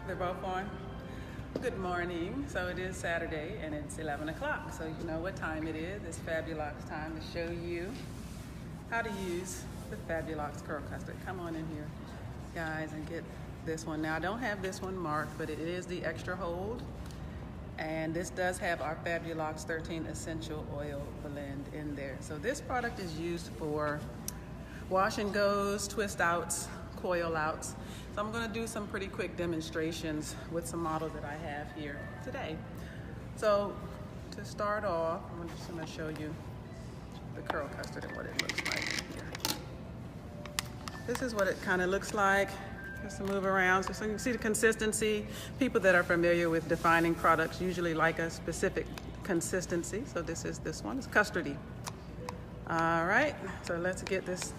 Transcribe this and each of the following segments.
They're both on. Good morning. So it is Saturday and it's 11 o'clock. So you know what time it is. It's Fabulocs time to show you how to use the Fabulocs curl custard. Come on in here, guys, and get this one. Now I don't have this one marked, but it is the extra hold. And this does have our Fabulocs 13 essential oil blend in there. So this product is used for wash and goes, twist outs, coil outs. So I'm going to do some pretty quick demonstrations with some models that I have here today. So to start off, I'm just going to show you the curl custard and what it looks like here. This is what it kind of looks like. Just to move around so you can see the consistency. People that are familiar with defining products usually like a specific consistency. So this one. It's custardy. All right, so let's get this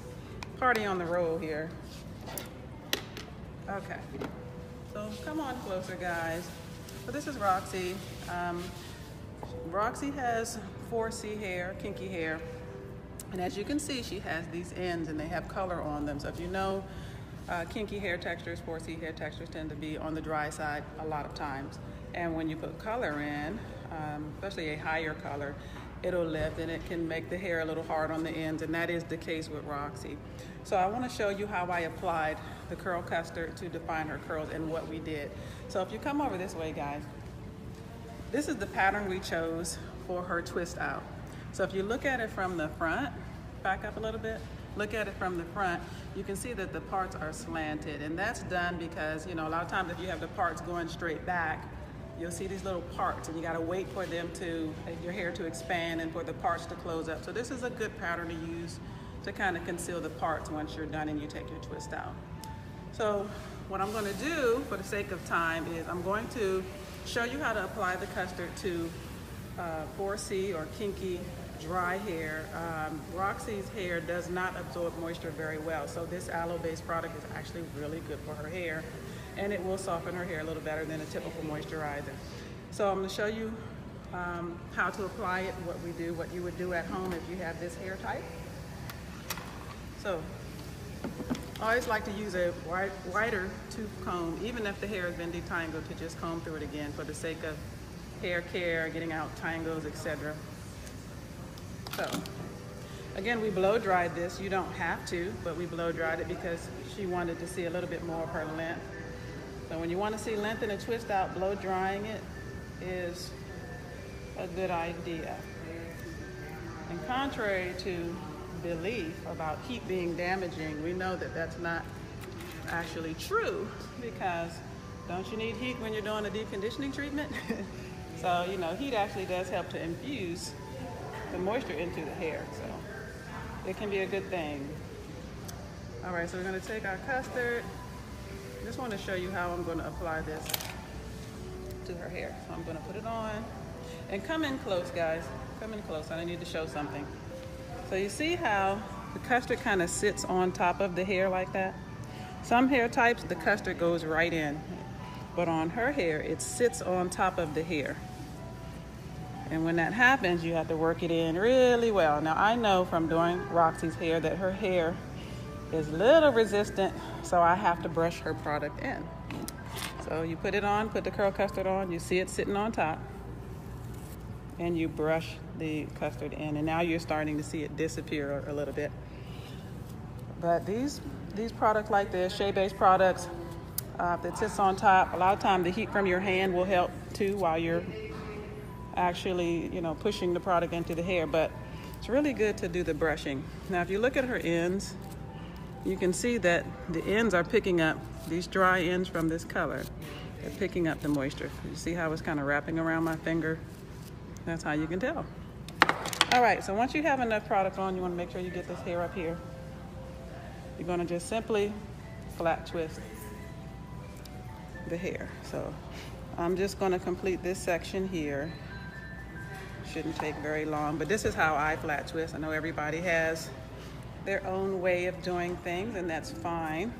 party on the roll here. Okay, so come on closer, guys. So this is Roxy. Roxy has 4C hair, kinky hair. And as you can see, she has these ends and they have color on them. So if you know, kinky hair textures, 4C hair textures tend to be on the dry side a lot of times. And when you put color in, especially a higher color, it'll lift and it can make the hair a little hard on the ends, and that is the case with Roxy. So I want to show you how I applied the curl custard to define her curls and what we did. So if you come over this way, guys, this is the pattern we chose for her twist out. So if you look at it from the front, back up a little bit, look at it from the front, you can see that the parts are slanted, and that's done because, you know, a lot of times if you have the parts going straight back, you'll see these little parts and you got to wait for them to, your hair to expand and for the parts to close up. So this is a good pattern to use to kind of conceal the parts once you're done and you take your twist out. So what I'm going to do for the sake of time is I'm going to show you how to apply the custard to 4C or kinky dry hair. Roxy's hair does not absorb moisture very well, so this aloe-based product is actually really good for her hair, and it will soften her hair a little better than a typical moisturizer. So I'm going to show you how to apply it, what we do, what you would do at home if you have this hair type. So I always like to use a wider tooth comb, even if the hair has been detangled, to just comb through it again for the sake of hair care, getting out tangles, etc. So again, we blow dried this. You don't have to, but we blow dried it because she wanted to see a little bit more of her length. So when you want to see length in a twist out, blow drying it is a good idea. And contrary to belief about heat being damaging, we know that that's not actually true, because don't you need heat when you're doing a deep conditioning treatment? So, you know, heat actually does help to infuse the moisture into the hair, so it can be a good thing. All right, so we're going to take our custard. I just want to show you how I'm going to apply this to her hair. So I'm going to put it on and come in close, guys. Come in close. I need to show something. So you see how the custard kind of sits on top of the hair like that? Some hair types, the custard goes right in, but on her hair, it sits on top of the hair. And when that happens, you have to work it in really well. Now I know from doing Roxy's hair that her hair is a little resistant, so I have to brush her product in. So you put it on, put the curl custard on, you see it sitting on top, and you brush the custard in, and now you're starting to see it disappear a little bit. But these products like this, shea-based products, that sits on top, a lot of time the heat from your hand will help too while you're actually, you know, pushing the product into the hair, but it's really good to do the brushing. Now if you look at her ends, you can see that the ends are picking up, these dry ends from this color, they're picking up the moisture. You see how it's kind of wrapping around my finger? That's how you can tell. All right, so once you have enough product on, you want to make sure you get this hair up here. You're going to just simply flat twist the hair. So I'm just going to complete this section here. Shouldn't take very long, but this is how I flat twist. I know everybody has their own way of doing things, and that's fine.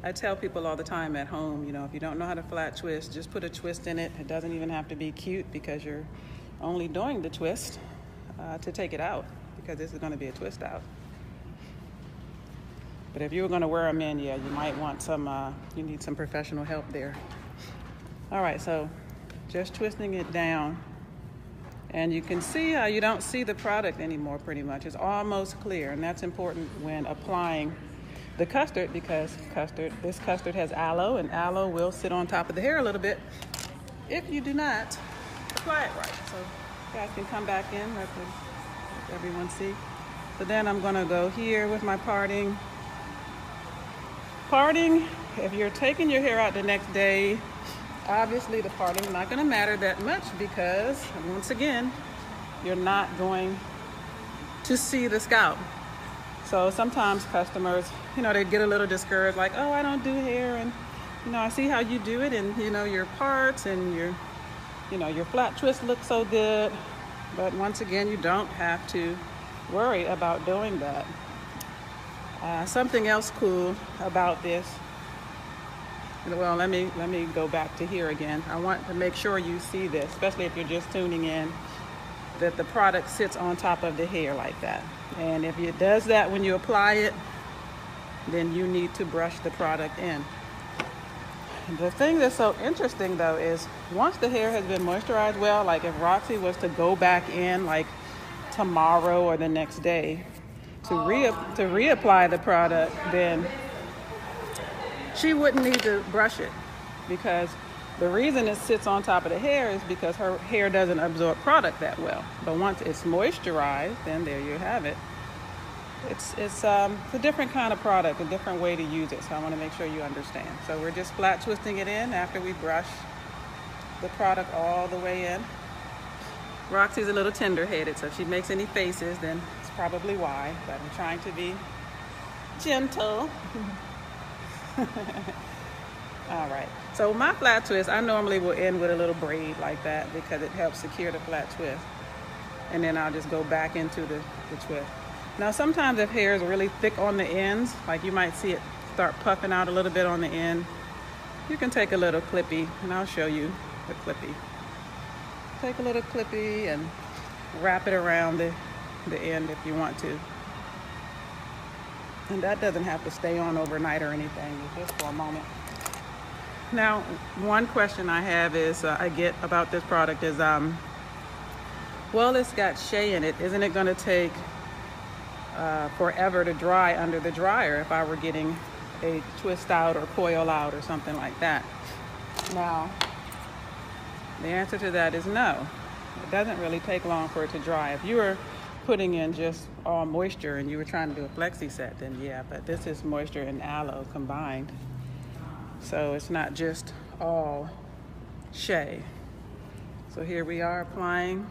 I tell people all the time at home, you know, if you don't know how to flat twist, just put a twist in it. It doesn't even have to be cute, because you're only doing the twist to take it out, because this is going to be a twist out. But if you were going to wear them in, yeah, you might want some, you need some professional help there. All right, so just twisting it down. And you can see how you don't see the product anymore pretty much. It's almost clear, and that's important when applying the custard because this custard has aloe, and aloe will sit on top of the hair a little bit if you do not apply it right. So you guys can come back in, let everyone see. So then I'm gonna go here with my parting. Parting, if you're taking your hair out the next day, obviously the parting is not gonna matter that much because, once again, you're not going to see the scalp. So sometimes customers, they get a little discouraged, like, oh, I don't do hair, and, I see how you do it, and, your parts and your flat twist look so good. But once again, you don't have to worry about doing that. Something else cool about this, well, let me go back to here again. I want to make sure you see this, especially if you're just tuning in, that the product sits on top of the hair like that. And if it does that when you apply it, then you need to brush the product in. The thing that's so interesting though is once the hair has been moisturized well, like if Roxy was to go back in like tomorrow or the next day to reapply the product, then she wouldn't need to brush it, because the reason it sits on top of the hair is because her hair doesn't absorb product that well. But once it's moisturized, then there you have it. It's a different kind of product, a different way to use it. So I want to make sure you understand. So we're just flat twisting it in after we brush the product all the way in. Roxy's a little tender-headed, so if she makes any faces, then it's probably why. But I'm trying to be gentle. All right, so my flat twist, I normally will end with a little braid like that because it helps secure the flat twist. And then I'll just go back into the twist. Now sometimes if hair is really thick on the ends, like you might see it start puffing out a little bit on the end, you can take a little clippy, and I'll show you the clippy. Take a little clippy and wrap it around the end if you want to. And that doesn't have to stay on overnight or anything, it's just for a moment. Now, one question I have is, I get about this product is, well, it's got shea in it. Isn't it gonna take forever to dry under the dryer if I were getting a twist out or coil out or something like that? Now, the answer to that is no. It doesn't really take long for it to dry. If you were putting in just all moisture and you were trying to do a flexi set, then yeah, but this is moisture and aloe combined. So it's not just all shea. So here we are applying.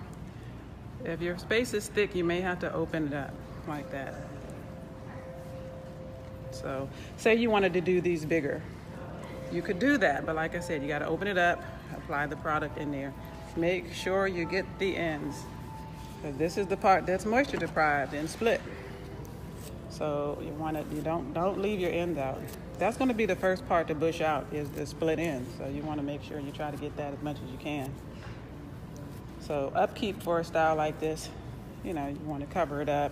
If your space is thick, you may have to open it up like that. So say you wanted to do these bigger. You could do that, but like I said, you got to open it up, apply the product in there. Make sure you get the ends, because this is the part that's moisture deprived and split. So you don't leave your ends out. That's going to be the first part to bush out, is the split ends. So you want to make sure you try to get that as much as you can. So upkeep for a style like this, you want to cover it up.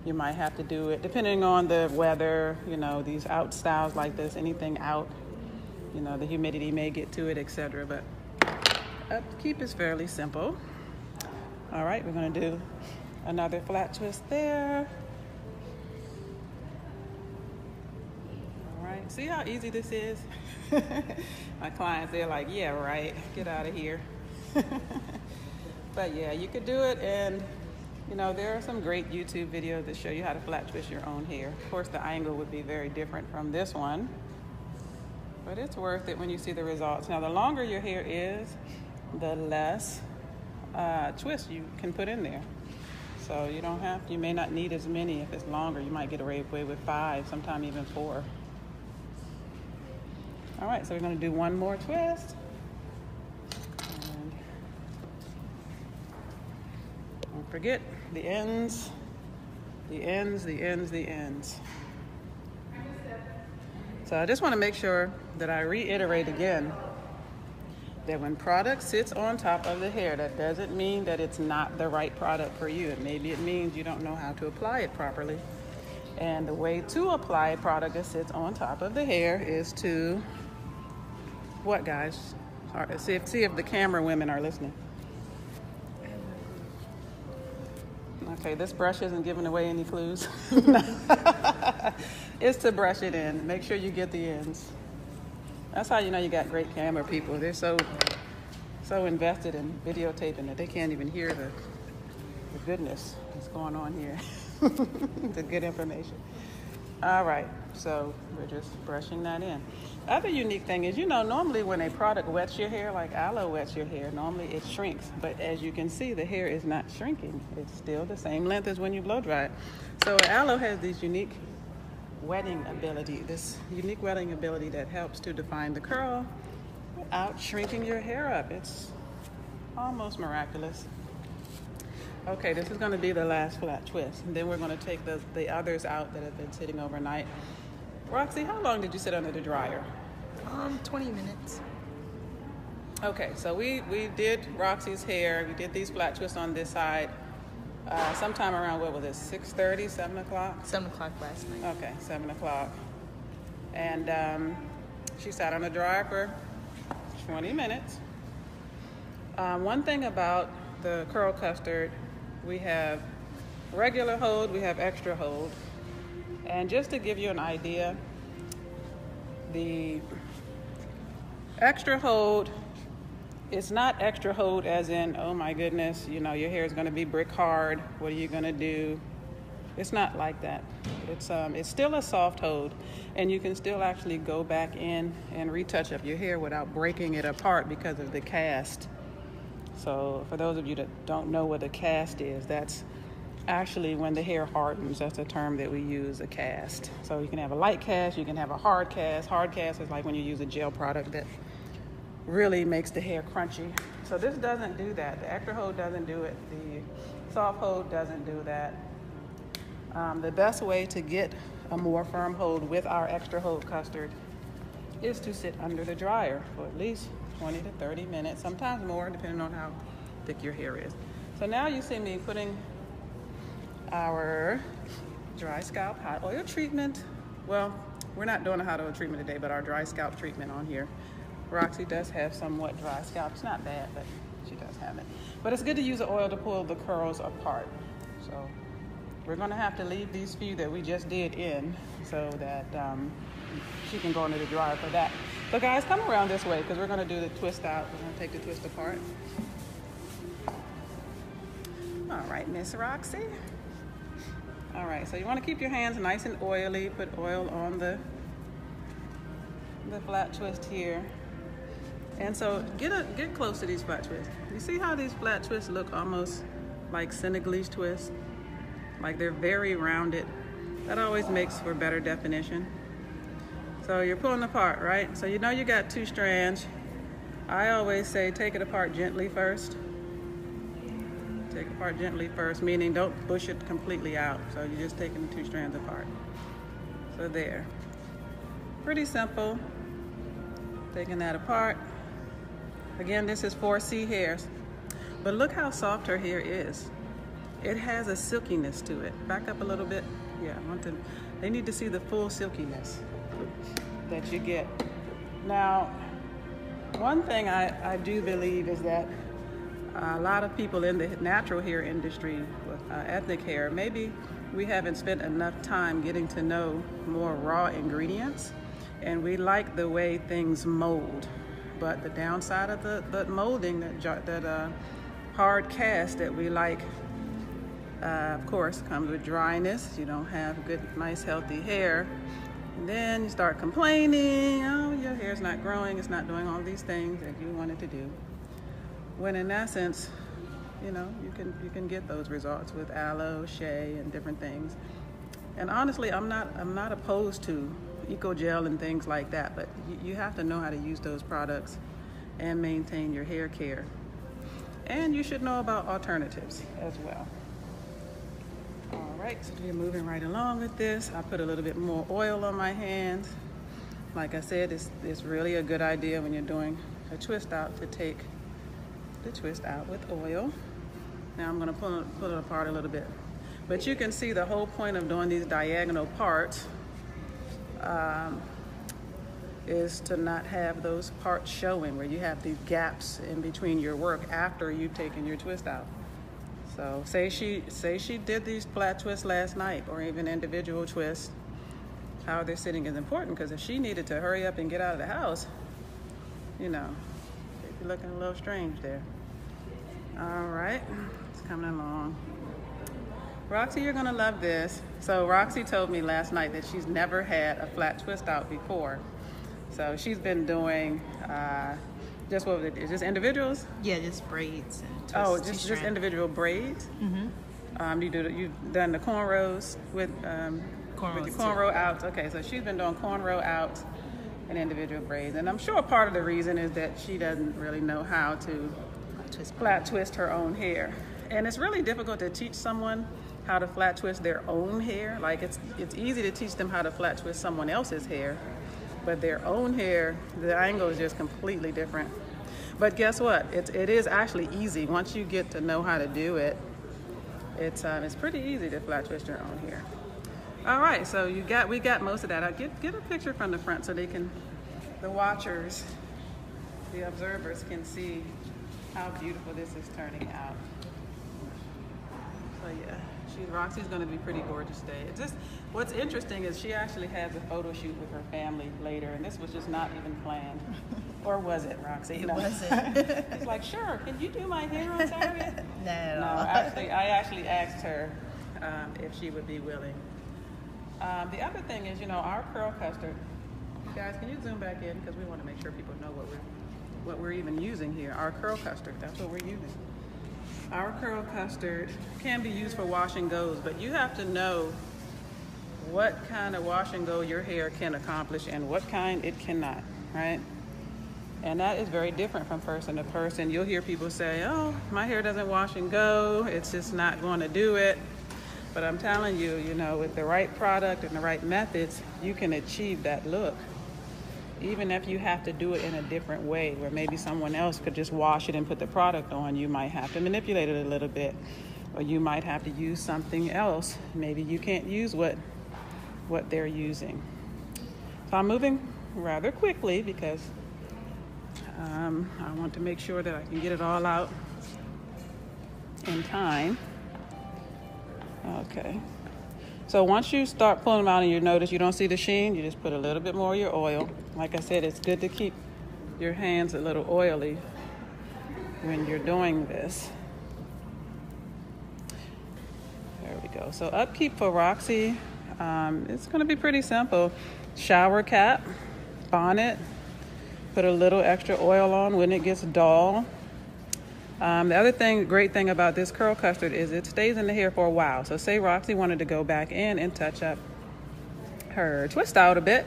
You might have to do it depending on the weather, these out styles like this, anything out, the humidity may get to it, etc. But upkeep is fairly simple. All right, we're going to do another flat twist there. All right, see how easy this is? My clients, they're like, yeah, right, get out of here. But yeah, you could do it, and there are some great YouTube videos that show you how to flat twist your own hair. Of course, the angle would be very different from this one, but it's worth it when you see the results. Now, the longer your hair is, the less twist you can put in there. So you may not need as many if it's longer. You might get away with 5, sometimes even 4. All right, so we're going to do one more twist. And don't forget the ends, the ends, the ends, the ends. So I just want to make sure that I reiterate again that when product sits on top of the hair, that doesn't mean that it's not the right product for you. Maybe it means you don't know how to apply it properly. And the way to apply a product that sits on top of the hair is to, what guys? All right, see if the camera women are listening. Okay, this brush isn't giving away any clues. It's to brush it in. Make sure you get the ends. That's how you know you got great camera people. They're so invested in videotaping that they can't even hear the goodness that's going on here. The good information. All right, so we're just brushing that in. The other unique thing is, normally when a product wets your hair, like aloe wets your hair, normally it shrinks. But as you can see, the hair is not shrinking. It's still the same length as when you blow dry it. So aloe has this unique wetting ability that helps to define the curl without shrinking your hair up. It's almost miraculous. Okay, this is going to be the last flat twist. And then we're going to take the others out that have been sitting overnight. Roxy, how long did you sit under the dryer? 20 minutes. Okay, so we did Roxy's hair. We did these flat twists on this side sometime around, what was it, 6:30, 7 o'clock? 7 o'clock last night. Okay, 7 o'clock. And she sat on the dryer for 20 minutes. One thing about the curl custard, we have regular hold, we have extra hold. And just to give you an idea, the extra hold, it's not extra hold as in, oh my goodness, your hair is going to be brick hard. What are you going to do? It's not like that. It's still a soft hold, and you can still actually go back in and retouch up your hair without breaking it apart because of the cast. So for those of you that don't know what a cast is, that's actually when the hair hardens. That's a term that we use, a cast. So you can have a light cast, you can have a hard cast. Hard cast is like when you use a gel product that really makes the hair crunchy. So this doesn't do that. The extra hold doesn't do it. The soft hold doesn't do that. The best way to get a more firm hold with our extra hold custard is to sit under the dryer for at least 20 to 30 minutes, sometimes more, depending on how thick your hair is. So now you see me putting our dry scalp hot oil treatment. Well, we're not doing a hot oil treatment today, but our dry scalp treatment on here. Roxy does have somewhat dry scalp. It's not bad, but she does have it. But it's good to use the oil to pull the curls apart. So we're gonna have to leave these few that we just did in so that she can go under the dryer for that. So guys, come around this way because we're gonna do the twist out. We're gonna take the twist apart. All right, Miss Roxy. All right, so you wanna keep your hands nice and oily. Put oil on the flat twist here. And so get close to these flat twists. You see how these flat twists look almost like Senegalese twists? Like they're very rounded. That always makes for better definition. So you're pulling apart, right? So you know you got two strands. I always say take it apart gently first. Take it apart gently first, meaning don't push it completely out. So you're just taking the two strands apart. So there. Pretty simple. Taking that apart. Again, this is 4C hairs. But look how soft her hair is. It has a silkiness to it. Back up a little bit. Yeah, they need to see the full silkiness that you get. Now, one thing I do believe is that a lot of people in the natural hair industry with ethnic hair, maybe we haven't spent enough time getting to know more raw ingredients, and we like the way things mold. But the downside of the molding, that hard cast that we like, of course, comes with dryness. You don't have good, nice, healthy hair. And then you start complaining, oh, your hair's not growing, it's not doing all these things that you want it to do. When in essence, you can get those results with aloe, shea, and different things. And honestly, I'm not opposed to eco-gel and things like that, but you have to know how to use those products and maintain your hair care. And you should know about alternatives as well. All right, so we're moving right along with this. I put a little bit more oil on my hands. Like I said, it's really a good idea when you're doing a twist out to take the twist out with oil. Now I'm gonna pull it apart a little bit. But you can see the whole point of doing these diagonal parts is to not have those parts showing where you have these gaps in between your work after you've taken your twist out. So say she did these flat twists last night, or even individual twists. How they're sitting is important, because if she needed to hurry up and get out of the house, you know, they'd be looking a little strange there. All right, it's coming along. Roxy, you're gonna love this. So Roxy told me last night that she's never had a flat twist out before. So she's been doing just what was it? Just individuals? Yeah, just braids and twists. Oh, just individual braids. Mm-hmm. You've done the cornrows with your cornrow outs. Okay, so she's been doing cornrow outs and individual braids, and I'm sure part of the reason is that she doesn't really know how to flat twist her own hair, and it's really difficult to teach someone how to flat twist their own hair. Like it's easy to teach them how to flat twist someone else's hair, but their own hair, the angle is just completely different. But guess what? It is actually easy once you get to know how to do it. It's pretty easy to flat twist your own hair. All right, so we got most of that. I'll get a picture from the front so the watchers, the observers can see how beautiful this is turning out. So yeah. Roxy's going to be pretty gorgeous today. It's just, what's interesting is she actually has a photo shoot with her family later, and this was just not even planned. Or was it, Roxy? It wasn't. It's like, sure, can you do my hair on Saturday? No, I actually asked her if she would be willing. The other thing is, our curl custard. Guys, can you zoom back in, because we want to make sure people know what we're even using here. Our curl custard, that's what we're using. Our curl custard can be used for wash and goes, but you have to know what kind of wash and go your hair can accomplish and what kind it cannot, right? And that is very different from person to person. You'll hear people say, oh, my hair doesn't wash and go, it's just not going to do it. But I'm telling you, with the right product and the right methods, you can achieve that look. Even if you have to do it in a different way, where maybe someone else could just wash it and put the product on, you might have to manipulate it a little bit, or you might have to use something else. Maybe you can't use what they're using. So I'm moving rather quickly because I want to make sure that I can get it all out in time. Okay. So once you start pulling them out and you notice you don't see the sheen, you just put a little bit more of your oil. Like I said, it's good to keep your hands a little oily when you're doing this. There we go. So upkeep for Roxy, it's going to be pretty simple. Shower cap, bonnet, put a little extra oil on when it gets dull. The other great thing about this curl custard is it stays in the hair for a while. So say Roxy wanted to go back in and touch up her twist out a bit,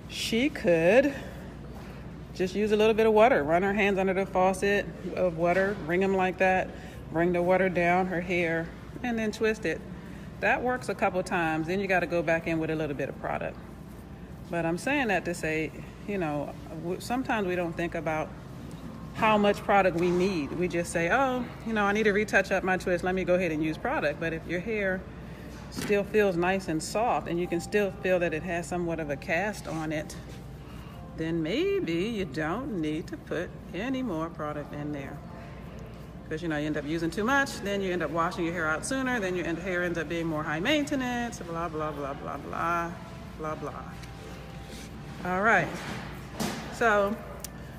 she could just use a little bit of water, run her hands under the faucet of water, wring them like that, bring the water down her hair, and then twist it. That works a couple times. Then you got to go back in with a little bit of product. But I'm saying that to say, sometimes we don't think about how much product we need. We just say, oh, I need to retouch up my twist. Let me go ahead and use product. But if your hair still feels nice and soft and you can still feel that it has somewhat of a cast on it, then maybe you don't need to put any more product in there. Because, you end up using too much, then you end up washing your hair out sooner, then your hair ends up being more high maintenance, blah, blah, blah, blah, blah, blah, blah. All right. So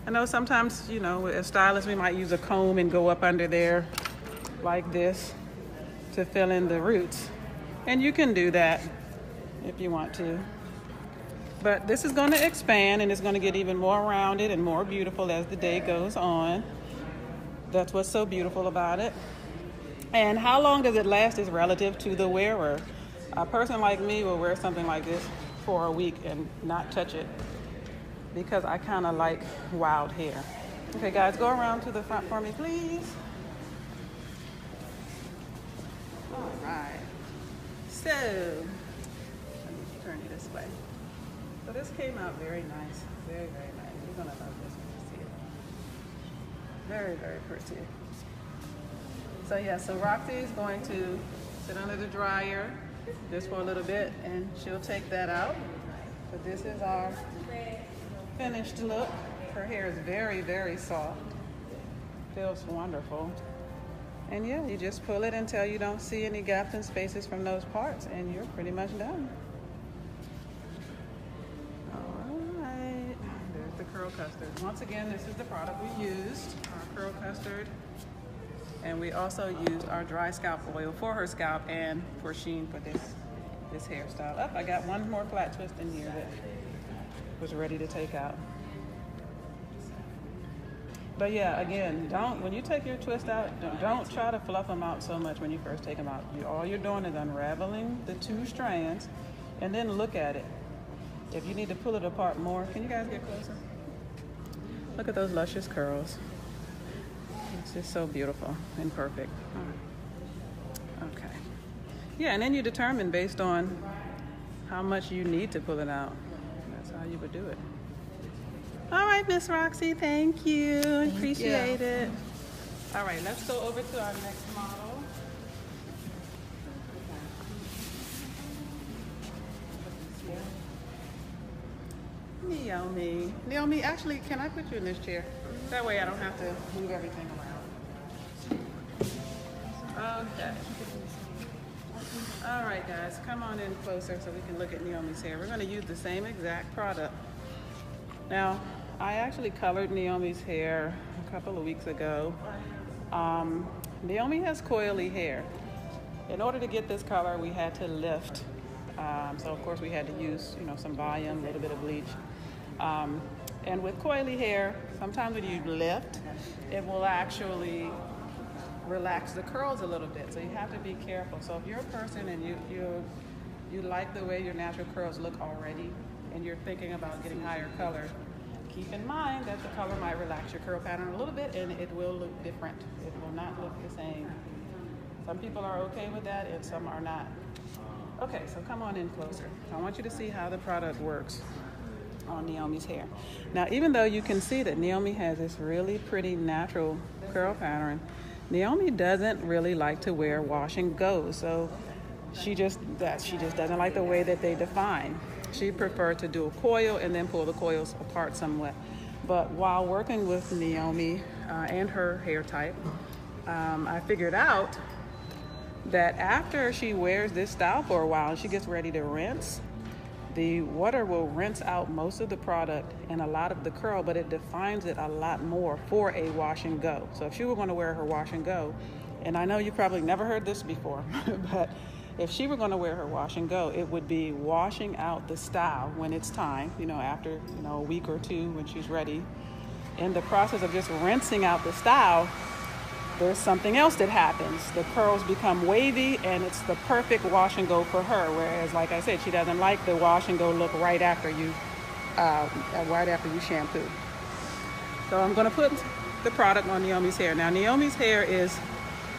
I know sometimes, as stylists, we might use a comb and go up under there like this to fill in the roots. And you can do that if you want to. But this is going to expand and it's going to get even more rounded and more beautiful as the day goes on. That's what's so beautiful about it. And how long does it last is relative to the wearer. A person like me will wear something like this for a week and not touch it, because I kind of like wild hair. Okay, guys, go around to the front for me, please. All right. So, let me turn you this way. So this came out very nice. Very, very nice. You're going to love this when you see it. Very, very pretty. So yeah, so Roxy is going to sit under the dryer just for a little bit, and she'll take that out. But this is our finished look. Her hair is very, very soft. Feels wonderful. And yeah, you just pull it until you don't see any gaps and spaces from those parts, and you're pretty much done. All right, there's the curl custard. Once again, this is the product we used, our curl custard. And we also used our dry scalp oil for her scalp and for Sheen for this hairstyle. I got one more flat twist in here that was ready to take out. But yeah, again, when you take your twist out, don't try to fluff them out so much when you first take them out. All you're doing is unraveling the two strands and then look at it. If you need to pull it apart more, can you guys get closer? Look at those luscious curls. It's just so beautiful and perfect. Okay. Yeah, and then you determine based on how much you need to pull it out. That's how you would do it. All right, Miss Roxy, thank you. Appreciate it. All right, let's go over to our next model. Naomi. Naomi, actually, can I put you in this chair? That way I don't have to move everything around. Okay. All right, guys, come on in closer so we can look at Naomi's hair. We're going to use the same exact product. Now, I actually colored Naomi's hair a couple of weeks ago. Naomi has coily hair. In order to get this color, we had to lift. So of course we had to use, some volume, a little bit of bleach. And with coily hair, sometimes when you lift, it will actually relax the curls a little bit. So you have to be careful. So if you're a person and you like the way your natural curls look already, and you're thinking about getting higher color, keep in mind that the color might relax your curl pattern a little bit and it will look different. It will not look the same. Some people are okay with that and some are not. Okay, so come on in closer. I want you to see how the product works on Naomi's hair. Now, even though you can see that Naomi has this really pretty natural curl pattern, Naomi doesn't really like to wear wash and go. So she just doesn't like the way that they define. She preferred to do a coil and then pull the coils apart somewhat. But while working with Naomi and her hair type, I figured out that after she wears this style for a while and she gets ready to rinse, the water will rinse out most of the product and a lot of the curl, but it defines it a lot more for a wash and go. So if she were going to wear her wash and go, and I know you probably never heard this before, but if she were going to wear her wash and go, it would be washing out the style when it's time, after, a week or two when she's ready. In the process of just rinsing out the style, there's something else that happens. The curls become wavy and it's the perfect wash and go for her. Whereas, like I said, she doesn't like the wash and go look right after you shampoo. So I'm going to put the product on Naomi's hair. Now, Naomi's hair is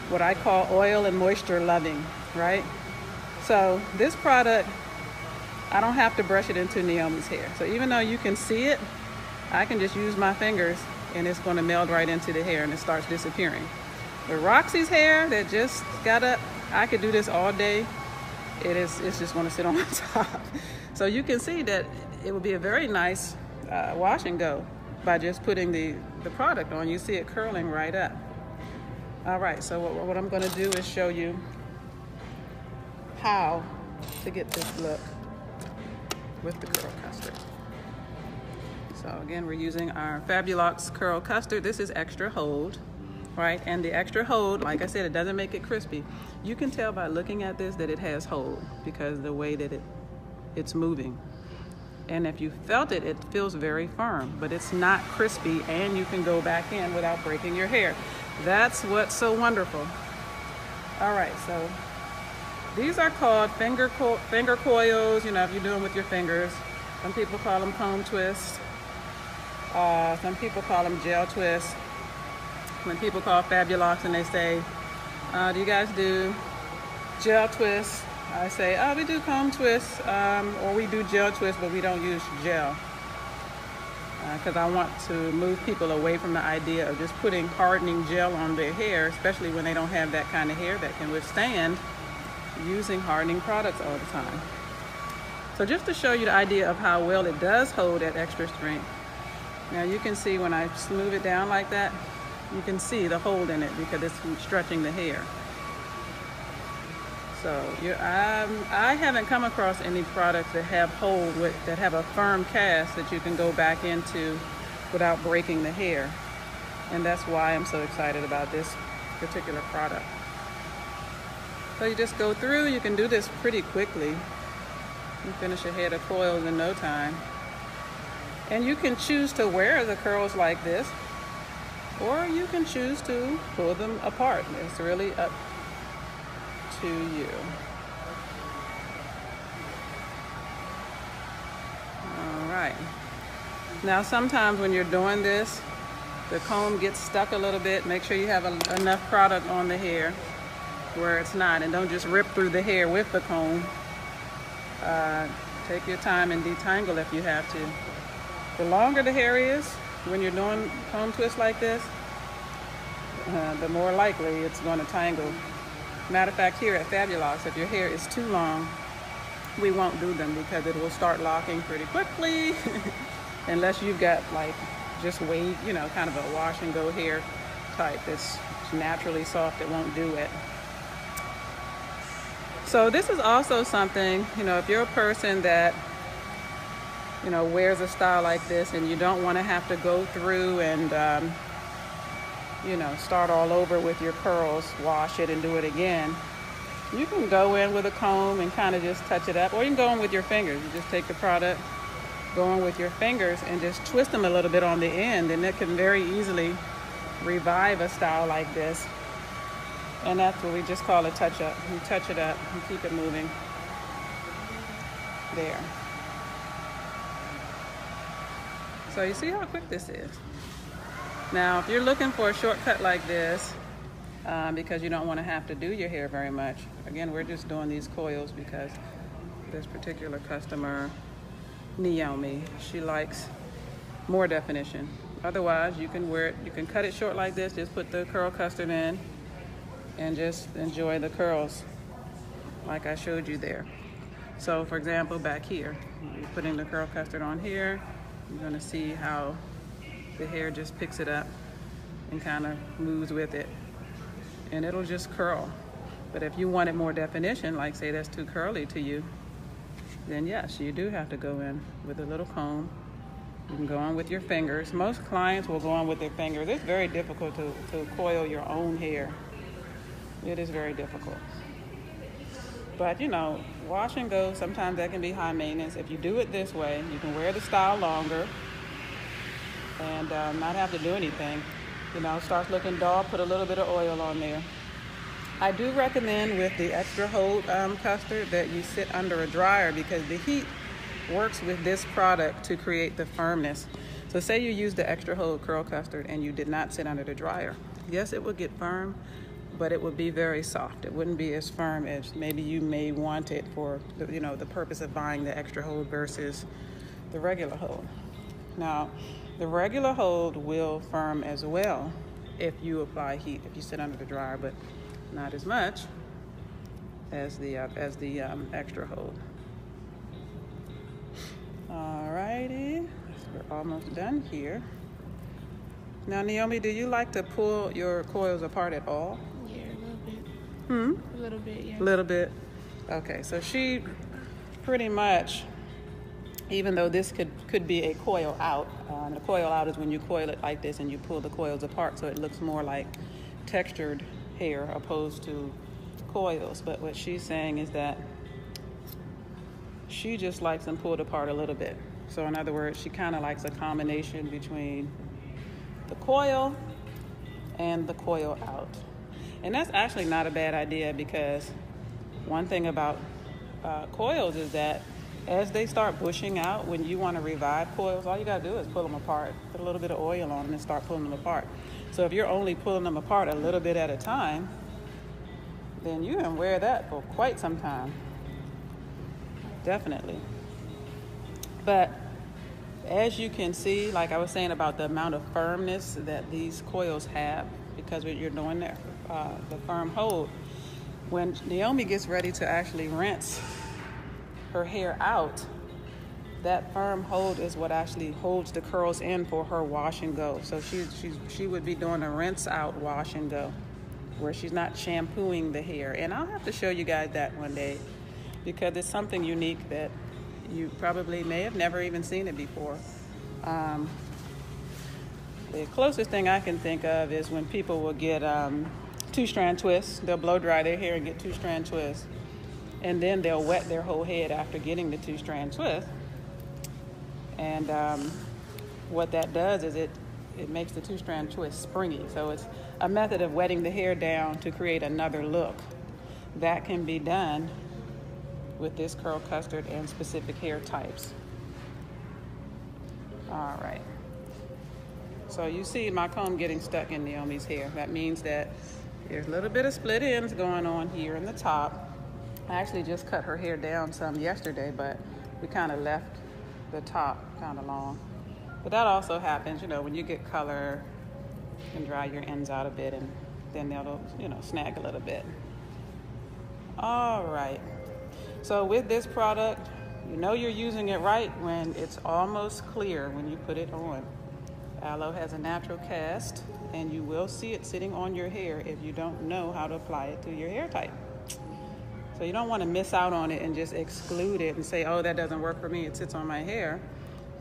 what I call oil and moisture loving, right? So this product, I don't have to brush it into Naomi's hair. So even though you can see it, I can just use my fingers and it's going to meld right into the hair and it starts disappearing. With Roxy's hair that just got up, I could do this all day. It's just going to sit on the top. So you can see that it would be a very nice wash and go by just putting the product on. You see it curling right up. All right, so what I'm going to do is show you how to get this look with the curl custard. So again, we're using our Fabulocs curl custard. This is extra hold, right? And the extra hold, like I said, it doesn't make it crispy. You can tell by looking at this that it has hold because the way that it's moving. And if you felt it, it feels very firm, but it's not crispy and you can go back in without breaking your hair. That's what's so wonderful. All right, so these are called finger coils, if you're doing with your fingers. Some people call them comb twists. Some people call them gel twists. When people call Fabulocs and they say, do you guys do gel twists? I say, we do comb twists, or we do gel twists, but we don't use gel. Because I want to move people away from the idea of just putting hardening gel on their hair, especially when they don't have that kind of hair that can withstand using hardening products all the time. So just to show you the idea of how well it does hold at extra strength. Now you can see when I smooth it down like that, you can see the hold in it because it's stretching the hair. So I haven't come across any products that have that have a firm cast that you can go back into without breaking the hair. And that's why I'm so excited about this particular product. So you just go through, you can do this pretty quickly. You finish your head of coils in no time. And you can choose to wear the curls like this, or you can choose to pull them apart. It's really up to you. All right. Now sometimes when you're doing this, the comb gets stuck a little bit. Make sure you have enough product on the hair where it's not, and don't just rip through the hair with the comb. Take your time and detangle if you have to. The longer the hair is, when you're doing comb twists like this, the more likely it's going to tangle. Matter of fact, here at Fabulocs, if your hair is too long, we won't do them because it will start locking pretty quickly. Unless you've got like just wave, you know, kind of a wash and go hair type that's naturally soft, it won't do it. So this is also something, you know, if you're a person that, you know, wears a style like this and you don't want to have to go through and, you know, start all over with your curls, wash it and do it again, you can go in with a comb and kind of just touch it up, or you can go in with your fingers. You just take the product, go in with your fingers and just twist them a little bit on the end, and it can very easily revive a style like this. And that's what we just call a touch up. You touch it up and keep it moving. There. So you see how quick this is. Now, if you're looking for a shortcut like this, because you don't want to have to do your hair very much, again, we're just doing these coils because this particular customer, Naomi, she likes more definition. Otherwise, you can wear it, you can cut it short like this, just put the curl custard in and just enjoy the curls like I showed you there. So for example, back here, you're putting the curl custard on here, you're gonna see how the hair just picks it up and kind of moves with it, and it'll just curl. But if you wanted more definition, like say that's too curly to you, then yes, you do have to go in with a little comb. You can go on with your fingers. Most clients will go on with their fingers. It's very difficult to coil your own hair. It is very difficult. But you know, wash and go, sometimes that can be high maintenance. If you do it this way, you can wear the style longer and not have to do anything. You know, starts looking dull, put a little bit of oil on there. I do recommend with the extra hold custard that you sit under a dryer, because the heat works with this product to create the firmness. So say you use the extra hold curl custard and you did not sit under the dryer. Yes, it would get firm, but it would be very soft. It wouldn't be as firm as maybe you may want it for the, you know, the purpose of buying the extra hold versus the regular hold. Now, the regular hold will firm as well if you apply heat, if you sit under the dryer, but not as much as the extra hold. Alrighty, we're almost done here. Now, Naomi, do you like to pull your coils apart at all? Yeah, a little bit. Hmm? A little bit, yeah. A little bit. Okay, so she pretty much, even though this could be a coil out, the coil out is when you coil it like this and you pull the coils apart so it looks more like textured hair opposed to coils. But what she's saying is that she just likes them pulled apart a little bit. So in other words, she kind of likes a combination between the coil and the coil out. And that's actually not a bad idea, because one thing about coils is that as they start bushing out, when you want to revive coils, all you got to do is pull them apart, put a little bit of oil on them and start pulling them apart. So if you're only pulling them apart a little bit at a time, then you can wear that for quite some time. Definitely. But as you can see, like I was saying about the amount of firmness that these coils have, because you're doing the firm hold, when Naomi gets ready to actually rinse her hair out, that firm hold is what actually holds the curls in for her wash and go. So she would be doing a rinse out wash and go, where she's not shampooing the hair. And I'll have to show you guys that one day, because it's something unique that you probably may have never even seen it before. The closest thing I can think of is when people will get two-strand twists. They'll blow dry their hair and get two-strand twists, and then they'll wet their whole head after getting the two-strand twist. And what that does is it makes the two-strand twist springy. So it's a method of wetting the hair down to create another look. That can be done with this curl custard and specific hair types. All right. So you see my comb getting stuck in Naomi's hair. That means that there's a little bit of split ends going on here in the top. I actually just cut her hair down some yesterday, but we kind of left the top kind of long. But that also happens, you know, when you get color, you can dry your ends out a bit, and then they'll, you know, snag a little bit. All right. So with this product, you know you're using it right when it's almost clear when you put it on. Aloe has a natural cast, and you will see it sitting on your hair if you don't know how to apply it to your hair type. So you don't want to miss out on it and just exclude it and say, oh, that doesn't work for me, it sits on my hair.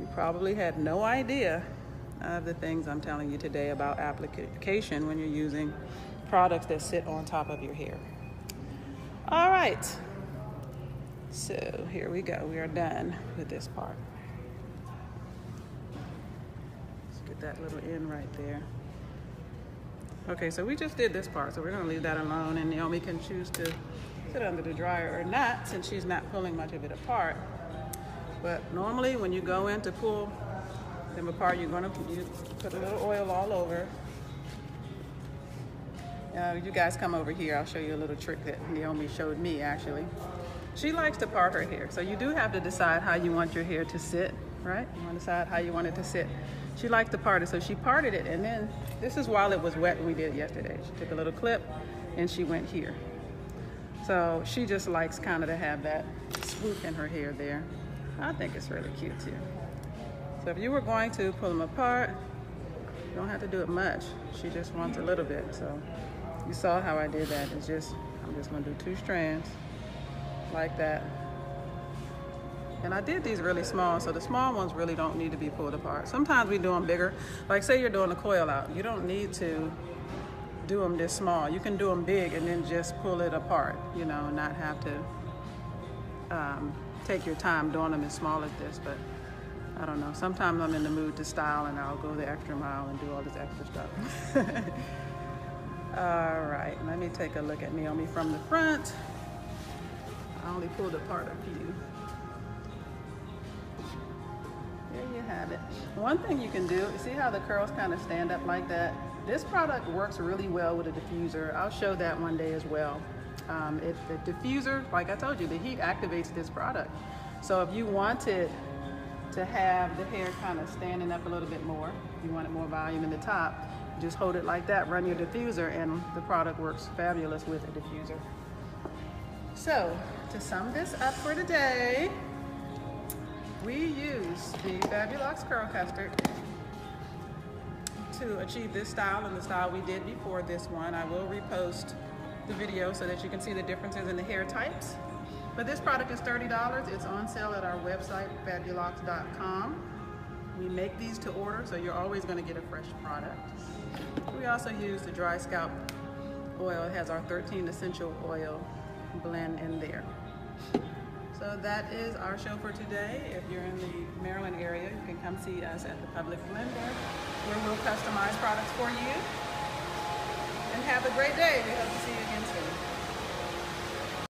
You probably had no idea of the things I'm telling you today about application when you're using products that sit on top of your hair. All right, so here we go. We are done with this part. Let's get that little end right there. Okay, so we just did this part, so we're gonna leave that alone, and Naomi can choose to sit under the dryer or not, since she's not pulling much of it apart. But normally when you go in to pull them apart, you put a little oil all over. You guys come over here, I'll show you a little trick that Naomi showed me actually. She likes to part her hair, so you do have to decide how you want your hair to sit, right? You want to decide how you want it to sit. She likes to part it, so she parted it, and then this is while it was wet when we did it yesterday. She took a little clip and she went here. So she just likes kind of to have that swoop in her hair there. I think it's really cute too. So if you were going to pull them apart, you don't have to do it much. She just wants a little bit. So you saw how I did that. I'm just gonna do two strands like that. And I did these really small, so the small ones really don't need to be pulled apart. Sometimes we do them bigger. Like say you're doing a coil out, you don't need to do them this small. You can do them big and then just pull it apart, you know, not have to take your time doing them as small as this. But I don't know, sometimes I'm in the mood to style and I'll go the extra mile and do all this extra stuff. All right, let me take a look at Naomi from the front. I only pulled apart a few. There you have it. One thing you can do, see how the curls kind of stand up like that? This product works really well with a diffuser. I'll show that one day as well. The diffuser, like I told you, the heat activates this product. So if you wanted to have the hair kind of standing up a little bit more, you wanted more volume in the top, just hold it like that, run your diffuser, and the product works fabulous with a diffuser. So to sum this up for today, we use the Fabulocs Curl Custard to achieve this style and the style we did before this one. I will repost the video so that you can see the differences in the hair types. But this product is $30. It's on sale at our website, fabulocs.com. We make these to order, so you're always going to get a fresh product. We also use the dry scalp oil. It has our 13 essential oil blend in there. So that is our show for today. If you're in the Maryland area, you can come see us at the Public Blender, where we'll customize products for you. And have a great day. We hope to see you again soon.